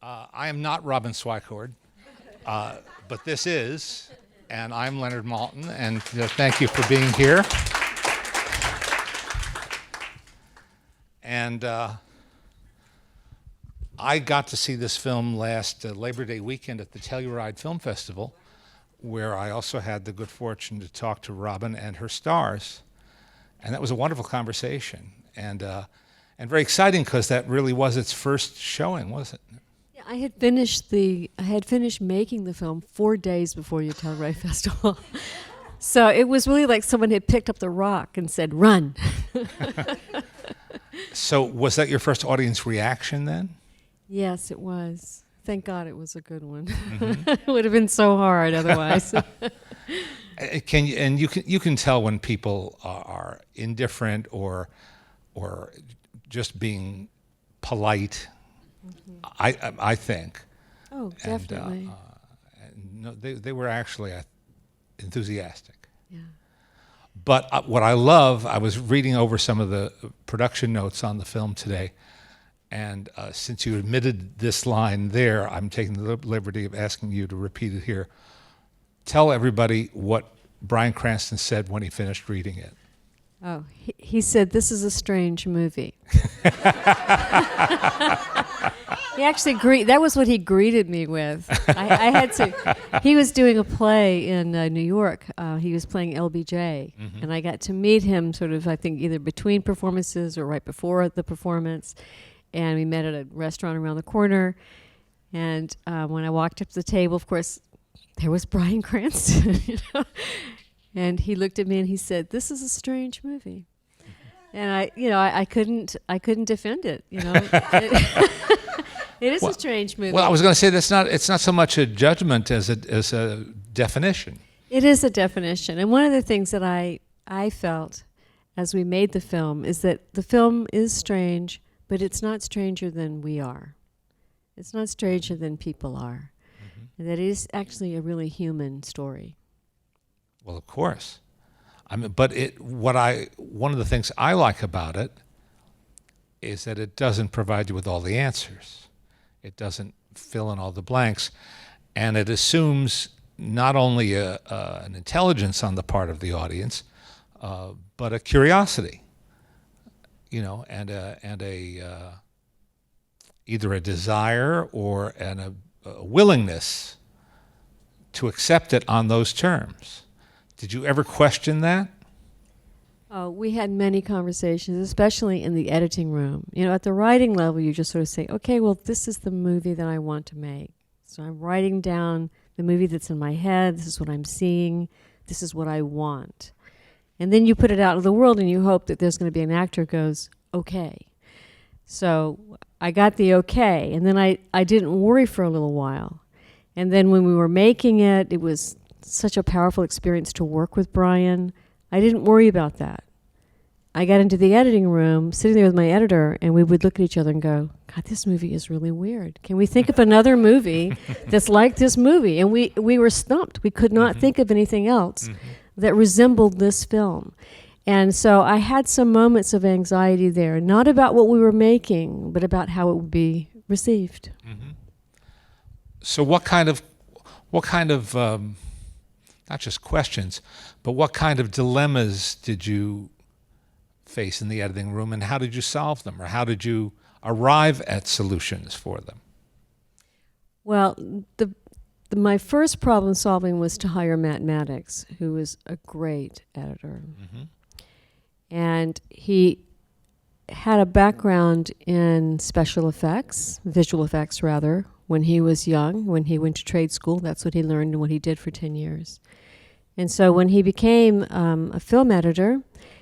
I am not Robin Swicord, but this is, and I'm Leonard Maltin, and thank you for being here. And I got to see this film last Labor Day weekend at the Telluride Film Festival, where I also had the good fortune to talk to Robin and her stars. And that was a wonderful conversation, and very exciting because that really was its first showing, wasn't it? Yeah, I had finished making the film 4 days before the Telluride Festival. So it was really like someone had picked up the rock and said, "Run." So was that your first audience reaction then? Yes, it was. Thank God it was a good one. Mm-hmm. It would have been so hard otherwise. You can tell when people are indifferent or just being polite. Mm-hmm. I think. Oh, definitely. No, they were actually enthusiastic. Yeah. But what I love, I was reading over some of the production notes on the film today, and since you admitted this line there, I'm taking the liberty of asking you to repeat it here. Tell everybody what Bryan Cranston said when he finished reading it. Oh, he said, "This is a strange movie." He actually that was what he greeted me with. I had to. He was doing a play in New York. He was playing LBJ, mm-hmm. and I got to meet him sort of, I think, either between performances or right before the performance. And we met at a restaurant around the corner. And when I walked up to the table, of course, there was Bryan Cranston. You know? And he looked at me and he said, "This is a strange movie." And I couldn't defend it. You know, it is a strange movie. Well, I was going to say it's not so much a judgment as a definition. It is a definition, and one of the things that I felt as we made the film is that the film is strange, but it's not stranger than we are. It's not stranger than people are, mm-hmm. and that it is actually a really human story. Well, of course. I mean, but one of the things I like about it is that it doesn't provide you with all the answers. It doesn't fill in all the blanks, and it assumes not only an intelligence on the part of the audience, but a curiosity, you know, and a either a desire or a willingness to accept it on those terms. Did you ever question that? We had many conversations, especially in the editing room. You know, at the writing level, you just sort of say, okay, well, this is the movie that I want to make. So I'm writing down the movie that's in my head. This is what I'm seeing. This is what I want. And then you put it out into the world and you hope that there's going to be an actor who goes, okay. So I got the okay. And then I didn't worry for a little while. And then when we were making it, it was such a powerful experience to work with Bryan. I didn't worry about that. I got into the editing room, sitting there with my editor, and we would look at each other and go, God, this movie is really weird. Can we think of another movie that's like this movie? And we were stumped. We could not mm-hmm. think of anything else mm-hmm. that resembled this film. And so I had some moments of anxiety there, not about what we were making, but about how it would be received. Mm-hmm. So what kind of not just questions, but what kind of dilemmas did you face in the editing room, and how did you solve them, or how did you arrive at solutions for them? Well, my first problem solving was to hire Matt Maddox, who was a great editor. Mm-hmm. And he had a background in special effects, visual effects rather, when he was young, when he went to trade school. That's what he learned and what he did for 10 years. And so when he became a film editor,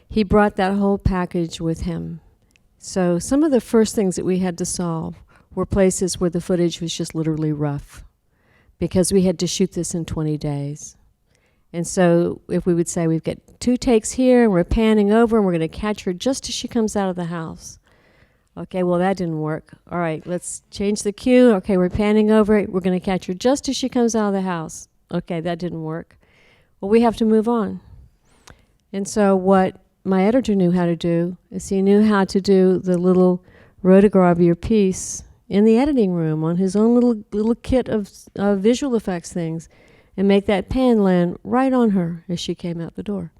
he brought that whole package with him. So some of the first things that we had to solve were places where the footage was just literally rough, because we had to shoot this in 20 days. And so if we would say we've got 2 takes here, and we're panning over, and we're going to catch her just as she comes out of the house. Okay, well, that didn't work. All right, let's change the cue. Okay, we're panning over. We're going to catch her just as she comes out of the house. Okay, that didn't work. Well, we have to move on. And so what my editor knew how to do is he knew how to do the little rotogravure piece in the editing room on his own little kit of visual effects things, and make that pen land right on her as she came out the door.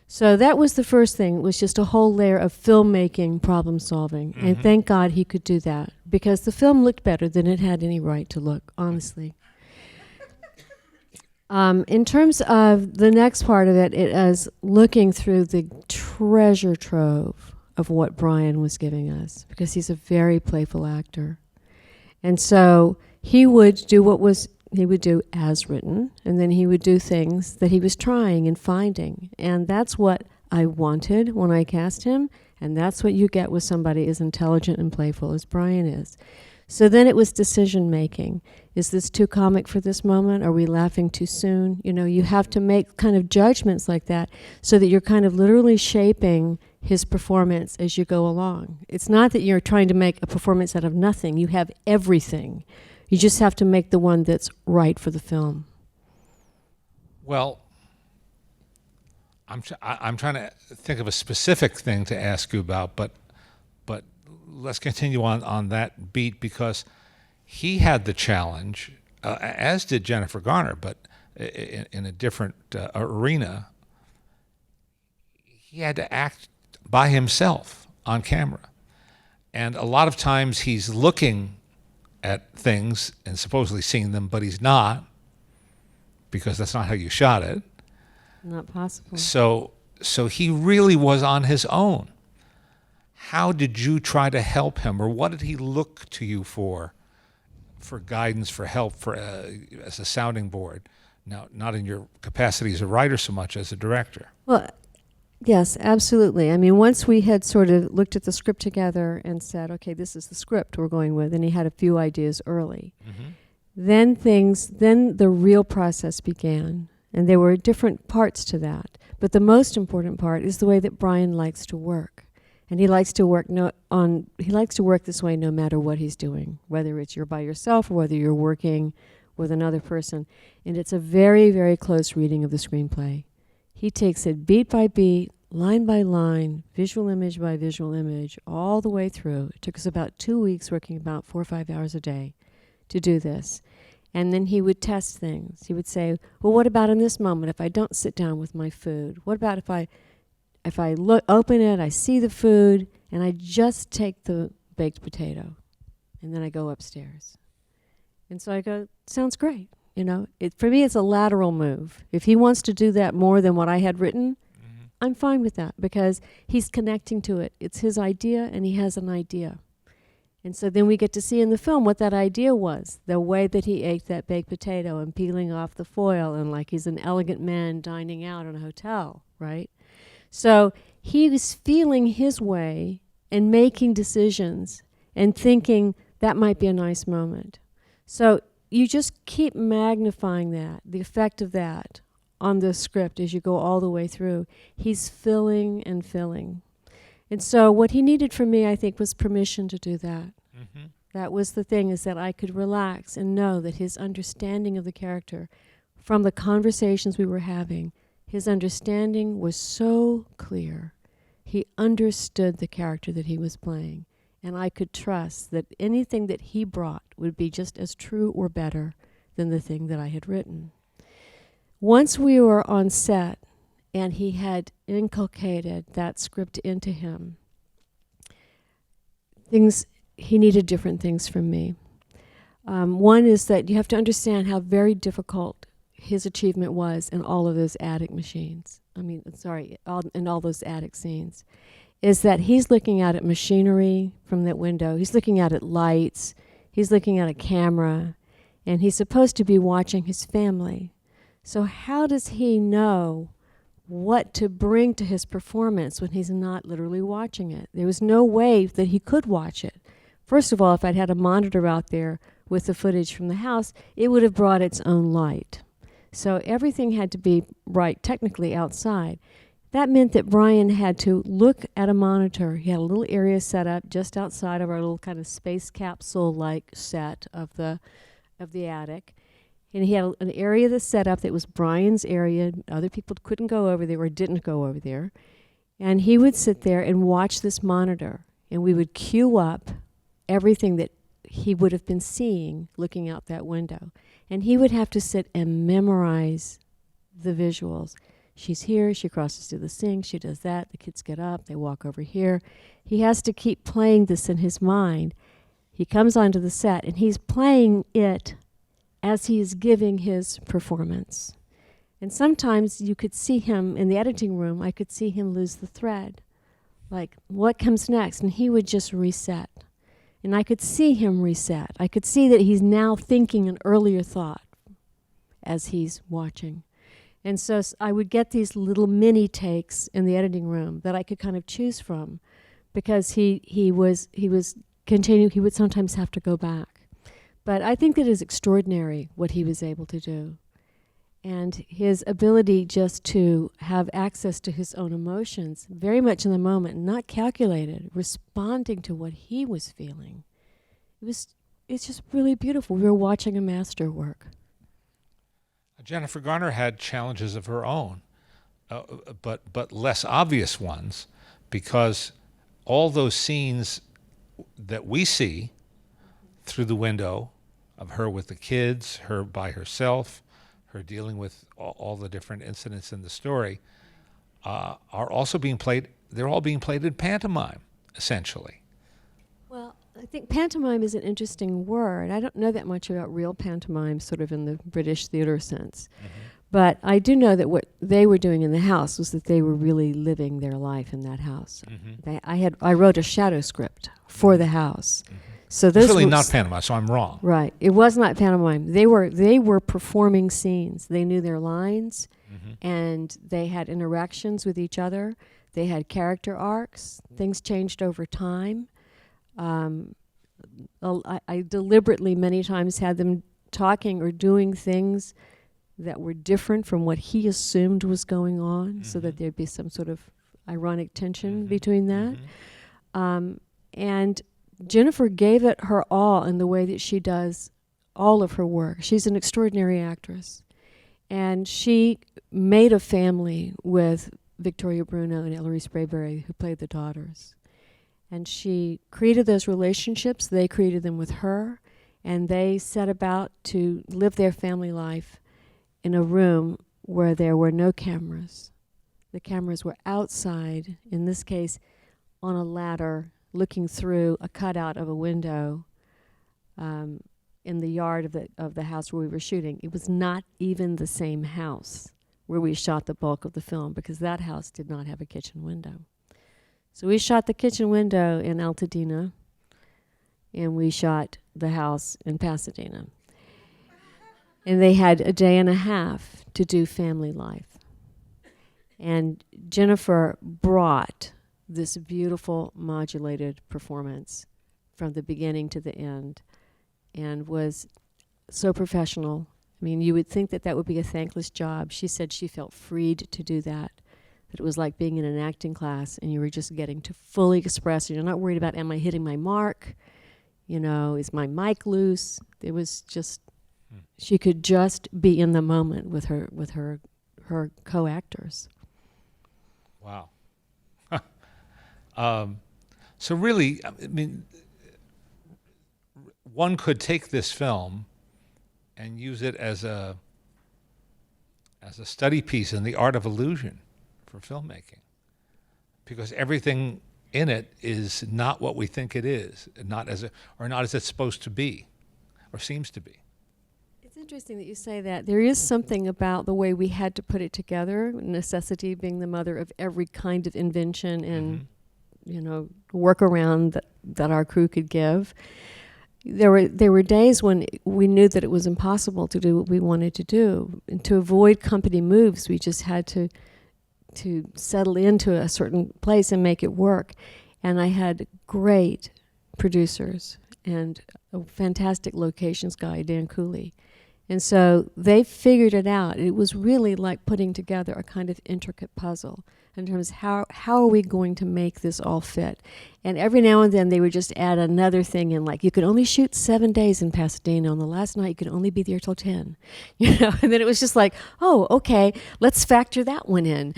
So that was the first thing. It was just a whole layer of filmmaking, problem solving. And thank God he could do that, because the film looked better than it had any right to look, honestly. In terms of the next part of it, it is looking through the treasure trove of what Brian was giving us, because he's a very playful actor. And so he would do he would do as written, and then he would do things that he was trying and finding. And that's what I wanted when I cast him, and that's what you get with somebody as intelligent and playful as Brian is. So then it was decision making. Is this too comic for this moment? Are we laughing too soon? You know, you have to make kind of judgments like that so that you're kind of literally shaping his performance as you go along. It's not that you're trying to make a performance out of nothing. You have everything. You just have to make the one that's right for the film. Well, I'm trying to think of a specific thing to ask you about, but let's continue on that beat, because he had the challenge, as did Jennifer Garner, but in a different arena. He had to act by himself on camera, and a lot of times he's looking at things and supposedly seeing them, but he's not, because that's not how you shot it. Not possible. So he really was on his own. How did you try to help him, or what did he look to you for guidance, for help, for as a sounding board? Now, not in your capacity as a writer so much as a director. Well, yes, absolutely. I mean, once we had sort of looked at the script together and said, okay, this is the script we're going with, and he had a few ideas early, then the real process began. And there were different parts to that. But the most important part is the way that Brian likes to work. And he likes to work this way no matter what he's doing, whether it's you're by yourself or whether you're working with another person. And it's a very, very close reading of the screenplay. He takes it beat by beat, line by line, visual image by visual image, all the way through. It took us about 2 weeks, working about 4 or 5 hours a day to do this. And then he would test things. He would say, well, what about in this moment if I don't sit down with my food? What about if I open it, I see the food, and I just take the baked potato, and then I go upstairs? And so I go, sounds great. You know, for me, it's a lateral move. If he wants to do that more than what I had written, I'm fine with that, because he's connecting to it. It's his idea, and he has an idea. And so then we get to see in the film what that idea was, the way that he ate that baked potato and peeling off the foil, and like he's an elegant man dining out in a hotel, right? So he was feeling his way and making decisions and thinking that might be a nice moment. So you just keep magnifying that, the effect of that on the script as you go all the way through. He's filling and filling. And so what he needed from me, I think, was permission to do that. That was the thing, is that I could relax and know that his understanding of the character, from the conversations we were having, his understanding was so clear. He understood the character that he was playing. And I could trust that anything that he brought would be just as true or better than the thing that I had written. Once we were on set, and he had inculcated that script into him, he needed different things from me. One is that you have to understand how very difficult his achievement was in all of those attic machines. In all those attic scenes. Is that he's looking out at machinery from that window. He's looking out at lights. He's looking at a camera. And he's supposed to be watching his family. So how does he know what to bring to his performance when he's not literally watching it? There was no way that he could watch it. First of all, if I'd had a monitor out there with the footage from the house, it would have brought its own light. So everything had to be right technically outside. That meant that Brian had to look at a monitor. He had a little area set up just outside of our little kind of space capsule-like set of the attic. And he had an area that's set up that was Brian's area. Other people couldn't go over there or didn't go over there. And he would sit there and watch this monitor. And we would cue up everything that he would have been seeing looking out that window. And he would have to sit and memorize the visuals. She's here, she crosses through the sink, she does that, the kids get up, they walk over here. He has to keep playing this in his mind. He comes onto the set and he's playing it as he is giving his performance. And sometimes you could see him in the editing room, I could see him lose the thread. Like, what comes next? And he would just reset. And I could see him reset. I could see that he's now thinking an earlier thought as he's watching. And so I would get these little mini takes in the editing room that I could kind of choose from, because he was continuing. He would sometimes have to go back. But I think that is extraordinary what he was able to do. And his ability just to have access to his own emotions, very much in the moment, not calculated, responding to what he was feeling. It's just really beautiful. We were watching a master work. Jennifer Garner had challenges of her own, but less obvious ones, because all those scenes that we see through the window of her with the kids, her by herself, her dealing with all the different incidents in the story, are also being played. They're all being played in pantomime, essentially. Well, I think pantomime is an interesting word. I don't know that much about real pantomime, sort of in the British theater sense. Mm-hmm. But I do know that what they were doing in the house was that they were really living their life in that house. Mm-hmm. I wrote a shadow script for the house. Mm-hmm. So those it's really not pantomime, so I'm wrong. Right. It was not pantomime. They were performing scenes. They knew their lines, mm-hmm. and they had interactions with each other. They had character arcs. Things changed over time. I deliberately many times had them talking or doing things that were different from what he assumed was going on, mm-hmm. so that there'd be some sort of ironic tension mm-hmm. between that. Mm-hmm. And Jennifer gave it her all in the way that she does all of her work. She's an extraordinary actress. And she made a family with Victoria Bruno and Ellery Sprayberry, who played the daughters. And she created those relationships. They created them with her. And they set about to live their family life in a room where there were no cameras. The cameras were outside, in this case, on a ladder, looking through a cutout of a window in the yard of the house where we were shooting. It was not even the same house where we shot the bulk of the film, because that house did not have a kitchen window. So we shot the kitchen window in Altadena, and we shot the house in Pasadena. And they had a day and a half to do family life. And Jennifer brought this beautiful modulated performance from the beginning to the end, and was so professional. I mean, you would think that that would be a thankless job. She said she felt freed to do that it was like being in an acting class and you were just getting to fully express, and you're not worried about, am I hitting my mark? You know, is my mic loose? It was just, she could just be in the moment with her co-actors. Wow. So really, I mean, one could take this film and use it as a study piece in the art of illusion for filmmaking, because everything in it is not what we think it is, not as it's supposed to be, or seems to be. It's interesting that you say that. There is something about the way we had to put it together, necessity being the mother of every kind of invention and workaround that our crew could give. There were days when we knew that it was impossible to do what we wanted to do. And to avoid company moves, we just had to settle into a certain place and make it work. And I had great producers and a fantastic locations guy, Dan Cooley. And so they figured it out. It was really like putting together a kind of intricate puzzle in terms of how are we going to make this all fit. And every now and then they would just add another thing in, like, you could only shoot 7 days in Pasadena. On the last night, you could only be there till 10. And then it was just like, oh, okay, let's factor that one in.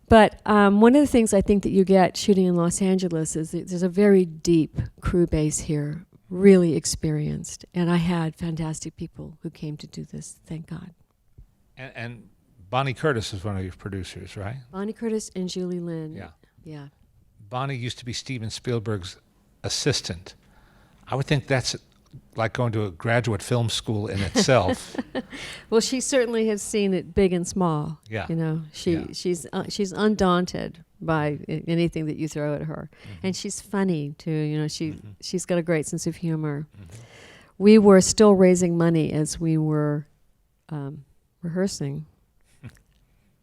But one of the things I think that you get shooting in Los Angeles is that there's a very deep crew base here, really experienced. And I had fantastic people who came to do this, thank God. And Bonnie Curtis is one of your producers, right? Bonnie Curtis and Julie Lynn. Yeah. Yeah. Bonnie used to be Steven Spielberg's assistant. I would think that's like going to a graduate film school in itself. Well, she certainly has seen it big and small. Yeah. You know, she's undaunted by anything that you throw at her, and she's funny too. You know, she's got a great sense of humor. We were still raising money as we were rehearsing.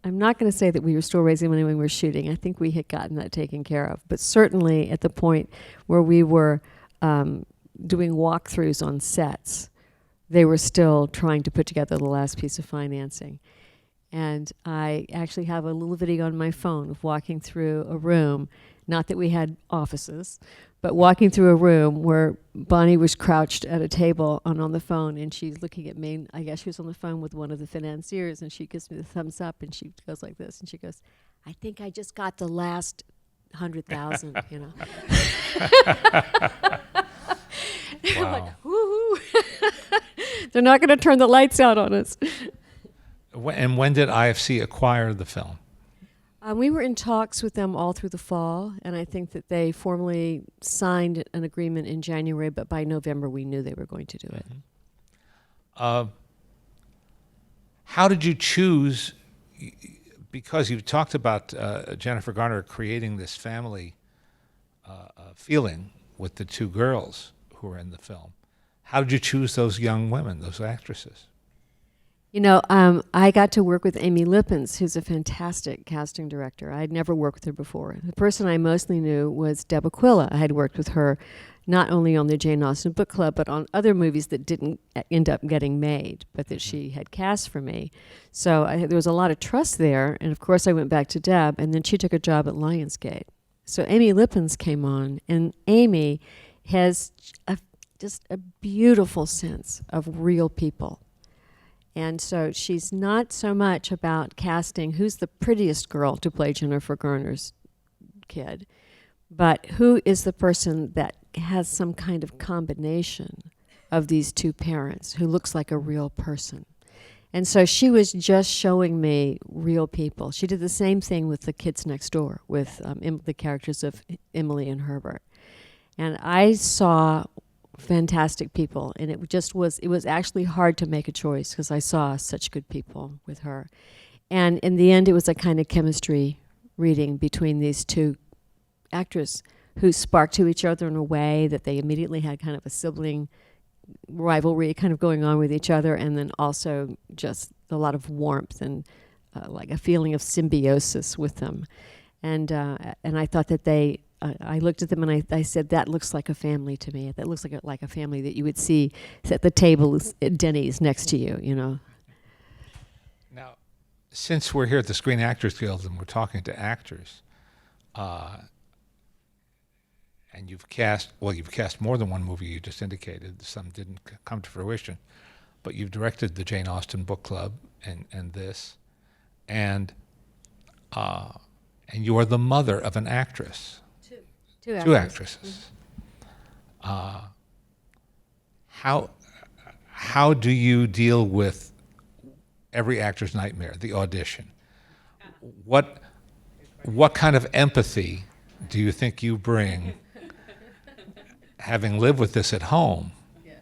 I'm not going to say that we were still raising money when we were shooting. I think we had gotten that taken care of, but certainly at the point where we were doing walkthroughs on sets, they were still trying to put together the last piece of financing. And I actually have a little video on my phone of walking through a room, not that we had offices, but walking through a room where Bonnie was crouched at a table on the phone, and she's looking at me. And I guess she was on the phone with one of the financiers, and she gives me the thumbs up, and she goes like this, and she goes, "I think I just got the last 100,000, you know." Wow. Like, woohoo! They're not going to turn the lights out on us. And when did IFC acquire the film? We were in talks with them all through the fall, and I think that they formally signed an agreement in January, but by November we knew they were going to do it. How did you choose, because you talked about Jennifer Garner creating this family feeling with the two girls who were in the film. How did you choose those young women, those actresses? You know, I got to work with Amy Lippens, who's a fantastic casting director. I'd never worked with her before. The person I mostly knew was Deb Aquila. I had worked with her not only on the Jane Austen Book Club, but on other movies that didn't end up getting made, but that she had cast for me. So there was a lot of trust there, and of course I went back to Deb, and then she took a job at Lionsgate. So Amy Lippens came on, and Amy has just a beautiful sense of real people. And so she's not so much about casting who's the prettiest girl to play Jennifer Garner's kid, but who is the person that has some kind of combination of these two parents who looks like a real person. And so she was just showing me real people. She did the same thing with The Kids Next Door, with the characters of Emily and Herbert. And I saw fantastic people, and it was actually hard to make a choice because I saw such good people with her. And in the end, it was a kind of chemistry reading between these two actors who sparked to each other in a way that they immediately had kind of a sibling rivalry kind of going on with each other, and then also just a lot of warmth and like a feeling of symbiosis with them. And I thought that I looked at them and I said, that looks like a family to me. That looks like a family that you would see at the table at Denny's next to you, you know. Now, since we're here at the Screen Actors Guild and we're talking to actors, and you've cast more than one movie, you just indicated. Some didn't come to fruition. But you've directed the Jane Austen Book Club and this. And you are the mother of an actress. Two actresses. Mm-hmm. How do you deal with every actor's nightmare, the audition? What kind of empathy do you think you bring, having lived with this at home? Yeah.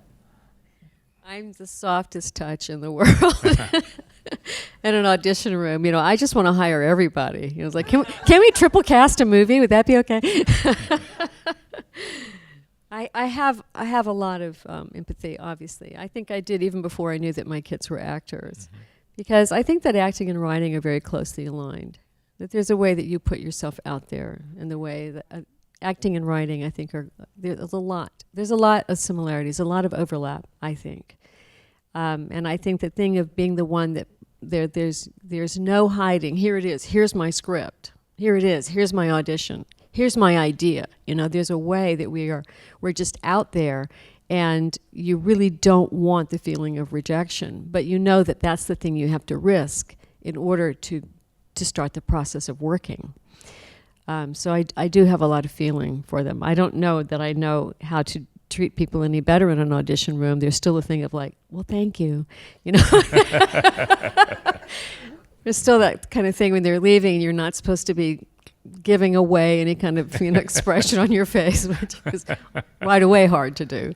I'm the softest touch in the world. In an audition room, you know, I just want to hire everybody. You know, it's like, can we triple cast a movie? Would that be okay? I have a lot of empathy, obviously. I think I did even before I knew that my kids were actors, because I think that acting and writing are very closely aligned. That there's a way that you put yourself out there, and the way that acting and writing, I think, there's a lot. There's a lot of similarities, a lot of overlap, I think. And I think the thing of being the one that there's no hiding. Here it is. Here's my script. Here it is. Here's my audition. Here's my idea. You know, there's a way that we're just out there, and you really don't want the feeling of rejection, but you know that that's the thing you have to risk in order to to start the process of working. So I do have a lot of feeling for them. I don't know that I know how to treat people any better in an audition room. There's still a thing of like, well, thank you, you know. There's still that kind of thing when they're leaving. You're not supposed to be giving away any kind of expression on your face, which is right away hard to do.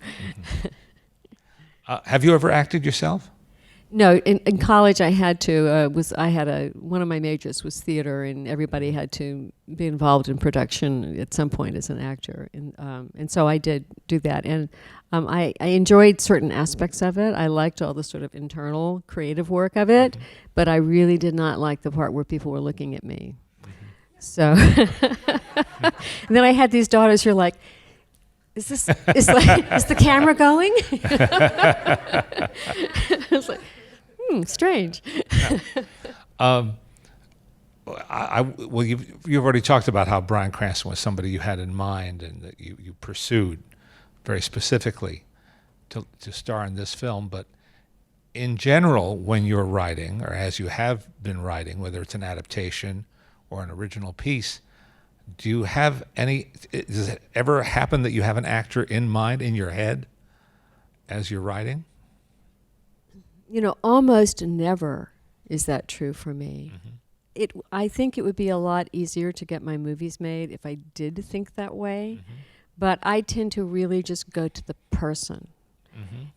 Have you ever acted yourself? No, in college I had to. One of my majors was theater, and everybody had to be involved in production at some point as an actor, and so I did do that, and I enjoyed certain aspects of it. I liked all the sort of internal creative work of it, but I really did not like the part where people were looking at me. So, and then I had these daughters who were like, is the camera going? I was like, strange. Well, you've already talked about how Bryan Cranston was somebody you had in mind and that you pursued very specifically to star in this film. But in general, when you're writing, or as you have been writing, whether it's an adaptation or an original piece, do you have does it ever happen that you have an actor in mind in your head as you're writing? Almost never is that true for me. I think it would be a lot easier to get my movies made if I did think that way, but I tend to really just go to the person.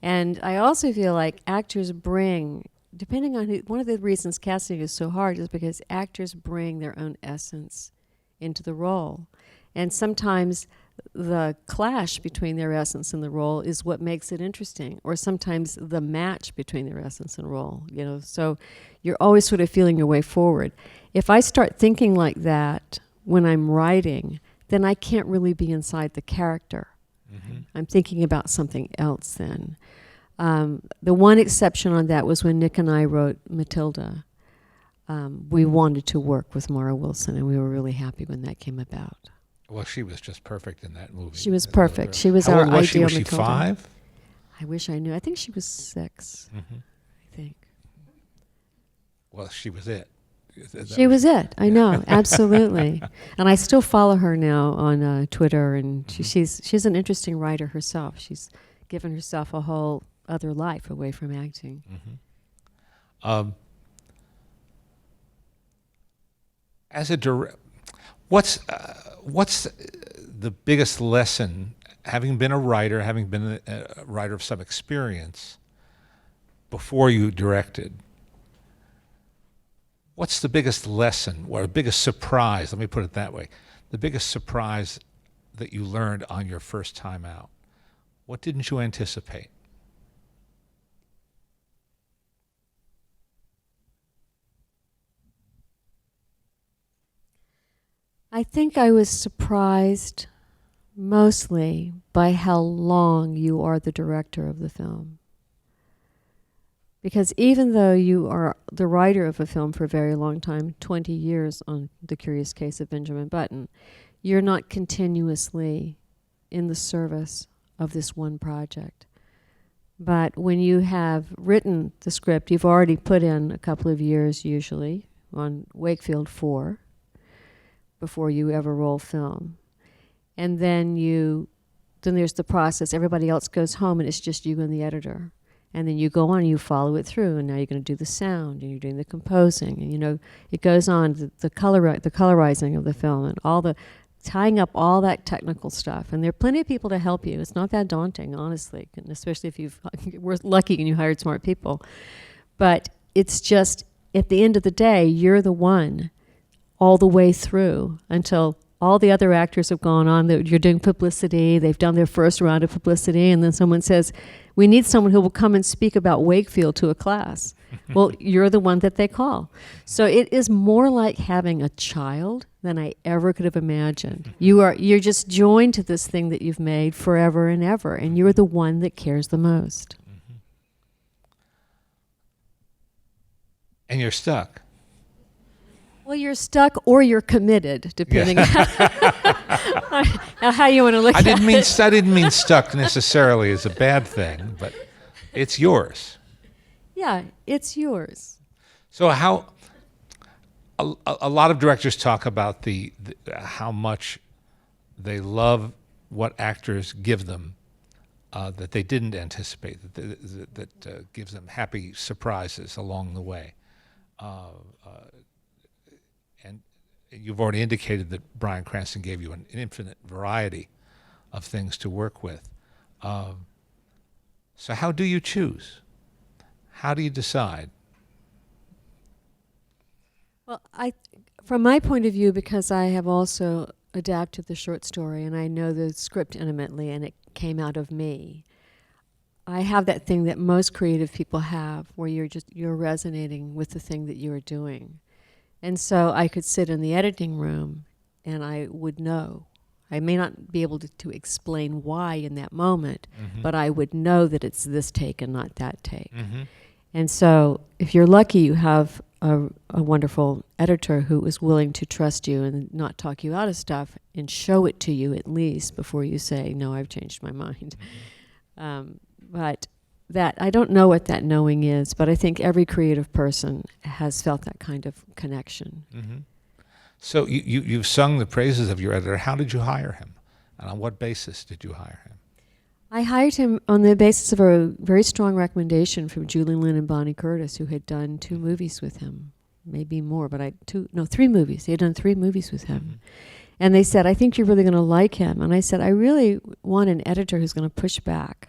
And I also feel like actors bring, depending on one of the reasons casting is so hard is because actors bring their own essence into the role. And sometimes the clash between their essence and the role is what makes it interesting, or sometimes the match between their essence and role, so you're always sort of feeling your way forward. If I start thinking like that when I'm writing, then I can't really be inside the character. I'm thinking about something else then. The one exception on that was when Nick and I wrote Matilda. We wanted to work with Mara Wilson, and we were really happy when that came about. Well, she was just perfect in that movie. She was perfect. She was How our old was ideal she? Was she Matilda. 5? I wish I knew. I think she was 6, I think. Well, she was it. She was it. I know, absolutely. And I still follow her now on Twitter, and she's an interesting writer herself. She's given herself a whole other life away from acting. As a director, what's the biggest lesson, having been a writer, having been a writer of some experience before you directed? What's the biggest lesson or the biggest surprise? Let me put it that way. The biggest surprise that you learned on your first time out. What didn't you anticipate? I think I was surprised mostly by how long you are the director of the film. Because even though you are the writer of a film for a very long time, 20 years on The Curious Case of Benjamin Button, you're not continuously in the service of this one project. But when you have written the script, you've already put in a couple of years usually on Wakefield 4 before you ever roll film. And then there's the process. Everybody else goes home and it's just you and the editor. And then you go on and you follow it through, and now you're going to do the sound, and you're doing the composing, and it goes on, the colorizing of the film, and all the tying up all that technical stuff. And there are plenty of people to help you. It's not that daunting, honestly, and especially if you were lucky and you hired smart people. But it's just, at the end of the day, you're the one all the way through until all the other actors have gone on. You're doing publicity. They've done their first round of publicity, and then someone says, we need someone who will come and speak about Wakefield to a class. Well, you're the one that they call. So it is more like having a child than I ever could have imagined. You're just joined to this thing that you've made forever and ever, and you're the one that cares the most. And you're stuck. Well, you're stuck or you're committed, depending on how you want to look at it. I didn't mean stuck necessarily as a bad thing, but it's yours. Yeah, it's yours. So how, a lot of directors talk about the how much they love what actors give them that they didn't anticipate, that gives them happy surprises along the way. And you've already indicated that Bryan Cranston gave you an infinite variety of things to work with. So how do you choose? How do you decide? Well, from my point of view, because I have also adapted the short story and I know the script intimately and it came out of me, I have that thing that most creative people have where you're resonating with the thing that you are doing. And so I could sit in the editing room and I would know. I may not be able to explain why in that moment, but I would know that it's this take and not that take. And so if you're lucky, you have a wonderful editor who is willing to trust you and not talk you out of stuff and show it to you at least before you say, no, I've changed my mind. But that, I don't know what that knowing is, but I think every creative person has felt that kind of connection. So you've sung the praises of your editor. How did you hire him? And on what basis did you hire him? I hired him on the basis of a very strong recommendation from Julie Lynn and Bonnie Curtis, who had done 2 movies with him, maybe more, but 3 movies. They had done 3 movies with him. And they said, I think you're really going to like him. And I said, I really want an editor who's going to push back.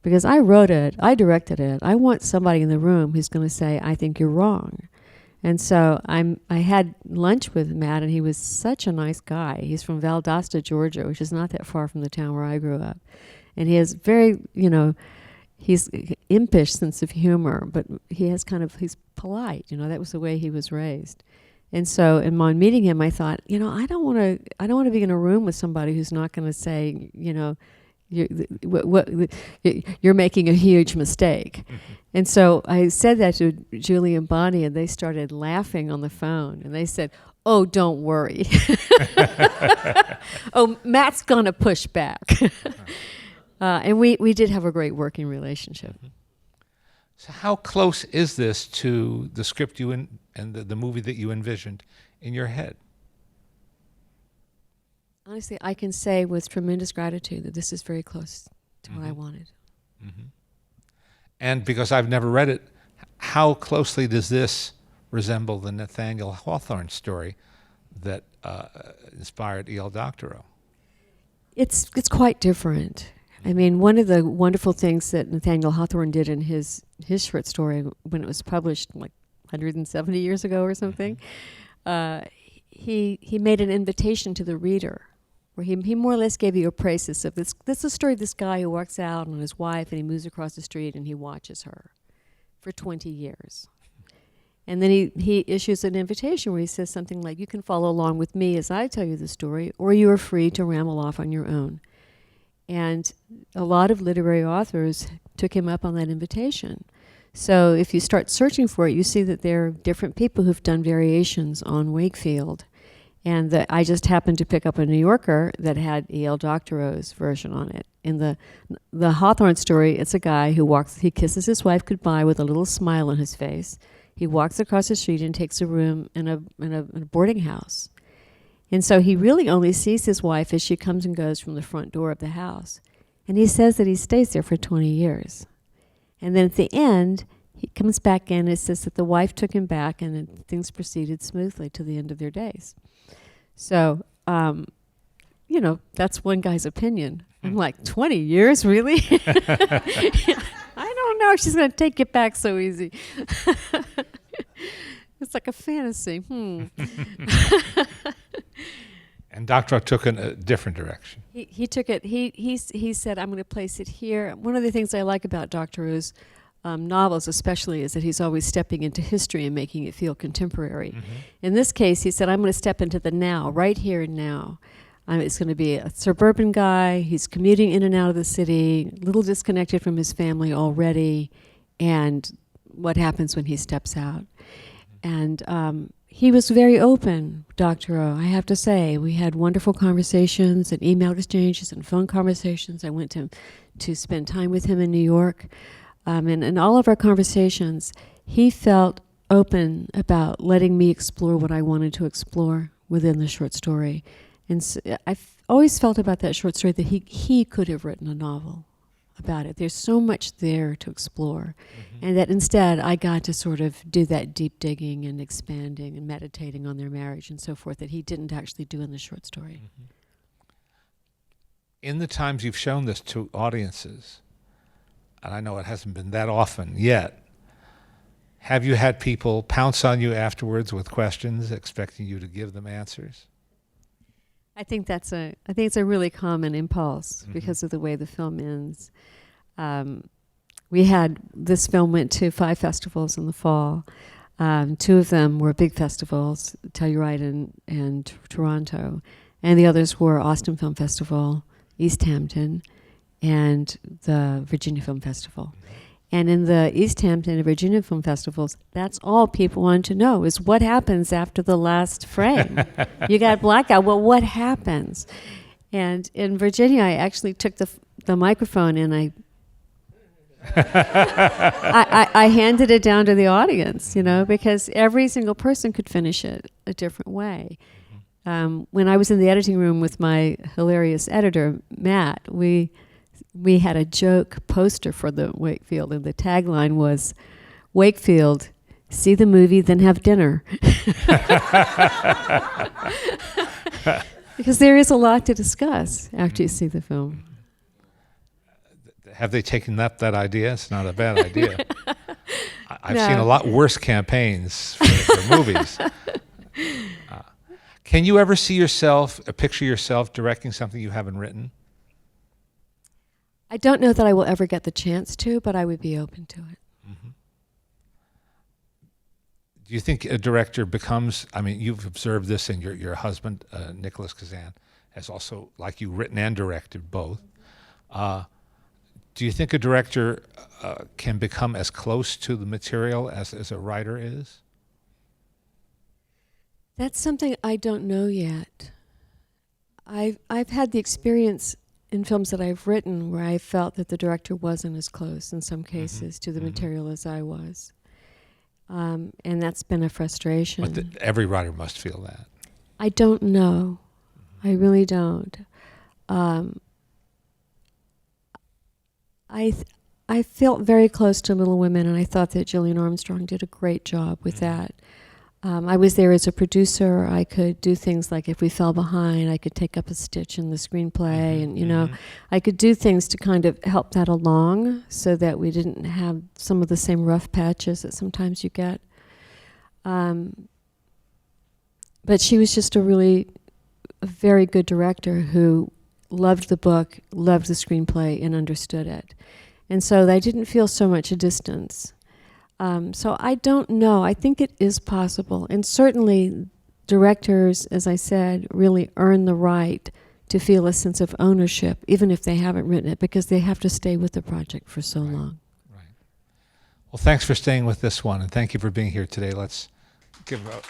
Because I wrote it, I directed it. I want somebody in the room who's going to say, I think you're wrong. And so I had lunch with Matt, and he was such a nice guy. He's from Valdosta, Georgia, which is not that far from the town where I grew up. And he has very, he's impish sense of humor, but he's polite. That was the way he was raised. And so on meeting him, I thought, I don't want to be in a room with somebody who's not going to say, you're making a huge mistake. And so I said that to Julie and Bonnie, and they started laughing on the phone. And they said, oh, don't worry. Oh, Matt's going to push back. And we did have a great working relationship. So how close is this to the script and the movie that you envisioned in your head? Honestly, I can say with tremendous gratitude that this is very close to what I wanted. And because I've never read it, how closely does this resemble the Nathaniel Hawthorne story that inspired E.L. Doctorow? It's quite different. I mean, one of the wonderful things that Nathaniel Hawthorne did in his short story when it was published like 170 years ago or something, he made an invitation to the reader where he more or less gave you a praise of this is a story of this guy who walks out on his wife and he moves across the street and he watches her for 20 years. And then he issues an invitation where he says something like, you can follow along with me as I tell you the story, or you are free to ramble off on your own. And a lot of literary authors took him up on that invitation. So if you start searching for it, you see that there are different people who've done variations on Wakefield. And I just happened to pick up a New Yorker that had E.L. Doctorow's version on it. In the Hawthorne story, it's a guy he kisses his wife goodbye with a little smile on his face. He walks across the street and takes a room in a boarding house. And so he really only sees his wife as she comes and goes from the front door of the house. And he says that he stays there for 20 years. And then at the end, he comes back in and says that the wife took him back and then things proceeded smoothly to the end of their days. So, that's one guy's opinion. I'm like, 20 years, really? I don't know if she's going to take it back so easy. It's like a fantasy. And Doctorow took a different direction. He took it. He said, I'm going to place it here. One of the things I like about Doctorow's novels especially is that he's always stepping into history and making it feel contemporary. In this case, he said, I'm going to step into the now, right here and now. It's going to be a suburban guy. He's commuting in and out of the city, a little disconnected from his family already, and what happens when he steps out. And he was very open, Doctorow, I have to say. We had wonderful conversations and email exchanges and phone conversations. I went to spend time with him in New York. And in all of our conversations, he felt open about letting me explore what I wanted to explore within the short story. And so I've always felt about that short story that he could have written a novel about it. There's so much there to explore. And that instead I got to sort of do that deep digging and expanding and meditating on their marriage and so forth that he didn't actually do in the short story. In the times you've shown this to audiences, and I know it hasn't been that often yet, have you had people pounce on you afterwards with questions, expecting you to give them answers? I think it's a really common impulse because of the way the film ends. This film went to 5 festivals in the fall. 2 of them were big festivals, Telluride and Toronto, and the others were Austin Film Festival, East Hampton, and the Virginia Film Festival. And in the East Hampton and Virginia Film Festivals, that's all people want to know is what happens after the last frame. You got blackout. Well, what happens? And in Virginia, I actually took the microphone and I handed it down to the audience, because every single person could finish it a different way. When I was in the editing room with my hilarious editor, Matt, we had a joke poster for the Wakefield, and the tagline was, "Wakefield, see the movie, then have dinner." Because there is a lot to discuss after you see the film. Have they taken up that idea? It's not a bad idea. I've seen a lot worse campaigns for movies. Can you ever see picture yourself directing something you haven't written? I don't know that I will ever get the chance to, but I would be open to it. Do you think a director becomes, you've observed this in your husband, Nicholas Kazan, has also, like you, written and directed both. Do you think a director can become as close to the material as a writer is? That's something I don't know yet. I've had the experience in films that I've written where I felt that the director wasn't as close in some cases to the material as I was. And that's been a frustration. But every writer must feel that. I don't know. I really don't. I felt very close to Little Women, and I thought that Gillian Armstrong did a great job with that. I was there as a producer. I could do things like if we fell behind, I could take up a stitch in the screenplay, and I could do things to kind of help that along so that we didn't have some of the same rough patches that sometimes you get. But she was just a very good director who loved the book, loved the screenplay, and understood it. And so I didn't feel so much a distance. So I don't know. I think it is possible. And certainly directors, as I said, really earn the right to feel a sense of ownership, even if they haven't written it, because they have to stay with the project for so long. Right. Well, thanks for staying with this one, and thank you for being here today. Let's give a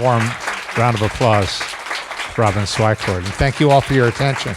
warm round of applause to Robin Swicord. And thank you all for your attention.